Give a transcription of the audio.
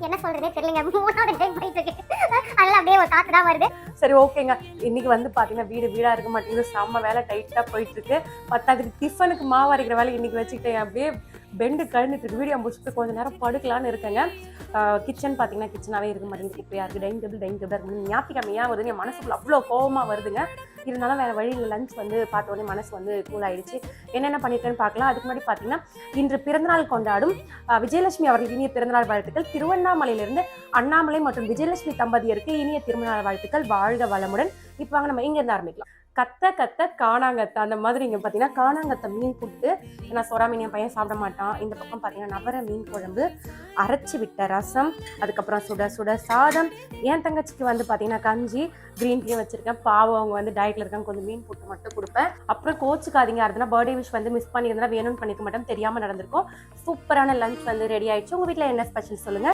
என்ன சொல்றதே தெரியலங்க. 3வது டைம் போயிட்டு இருக்கு. அதனால அப்படியே ஒரு காத்து தான் வருது. சரி ஓகேங்க. இன்னைக்கு வந்து பார்த்தீங்கன்னா வீடா இருக்க மாட்டேங்குது. செம்ம வேலை டைட்டாக போயிட்டு இருக்கு. பத்தாதுக்கு டிஃபனுக்கு மாவு அரைக்கிற வேலை இன்னைக்கு வச்சுக்கிட்டேன். அப்படியே பெண்டு கழுந்துட்டு இருக்கு. வீடியோ முடிச்சுட்டு கொஞ்சம் நேரம் படுக்கலான்னு இருக்கேங்க. கிச்சன் பார்த்தீங்கன்னா கிச்சனாகவே இருக்க மாட்டேங்குது. குப்பையாக இருக்குது. டைனிங் டேபிள் இருக்குது. ஞாயிற்றுக்கிழமையாக வருது. என் மனசுக்குள்ள அவ்வளோ கோவமாக வருதுங்க. இருந்தாலும் வேறு வழியில் லஞ்ச் வந்து பார்த்தோன்னே மனசு வந்து கூல் ஆயிடுச்சு. என்னென்ன பண்ணியிருக்கேன்னு பார்க்கலாம். அதுக்கு முன்னாடி பார்த்தீங்கன்னா இன்று பிறந்தநாள் கொண்டாடும் விஜயலட்சுமி அவர்கள் இனிய பிறந்தநாள் வாழ்த்துக்கள். திருவண்ணாமலையிலிருந்து அண்ணாமலை மற்றும் விஜயலட்சுமி தம்பதியருக்கு இனிய திருமண வாழ்த்துக்கள். வாழ்க வளமுடன். இப்போ வாங்க நம்ம இங்கேருந்து ஆரம்பிக்கலாம். கத்த கத்த காணாங்கத்தை அந்த மாதிரி இங்கே பார்த்தீங்கன்னா காணாங்கத்தை மீன் புட்டு. ஏன்னா சொரா மீன் என் பையன் சாப்பிட மாட்டான். இந்த பக்கம் பார்த்தீங்கன்னா நவர மீன் குழம்பு, அரைச்சி விட்ட ரசம், அதுக்கப்புறம் சுட சுட சாதம். என் தங்கச்சிக்கு வந்து பார்த்தீங்கன்னா கஞ்சி, க்ரீன் டீயும் வச்சுருக்கேன். பாவம் அவங்க வந்து டயட்டில் இருக்காங்க. கொஞ்சம் மீன் புட்டு மட்டும் கொடுப்பேன். அப்புறம் கோச்சுக்காதீங்க, அதுனா பர்த்டே விஷ் வந்து மிஸ் பண்ணியிருந்தா வேணும்னு பண்ணிக்க மாட்டோம், தெரியாமல் நடந்திருக்கும். சூப்பரான லஞ்ச் வந்து ரெடி ஆயிடுச்சு. உங்கள் வீட்டில் என்ன ஸ்பெஷல் சொல்லுங்கள்.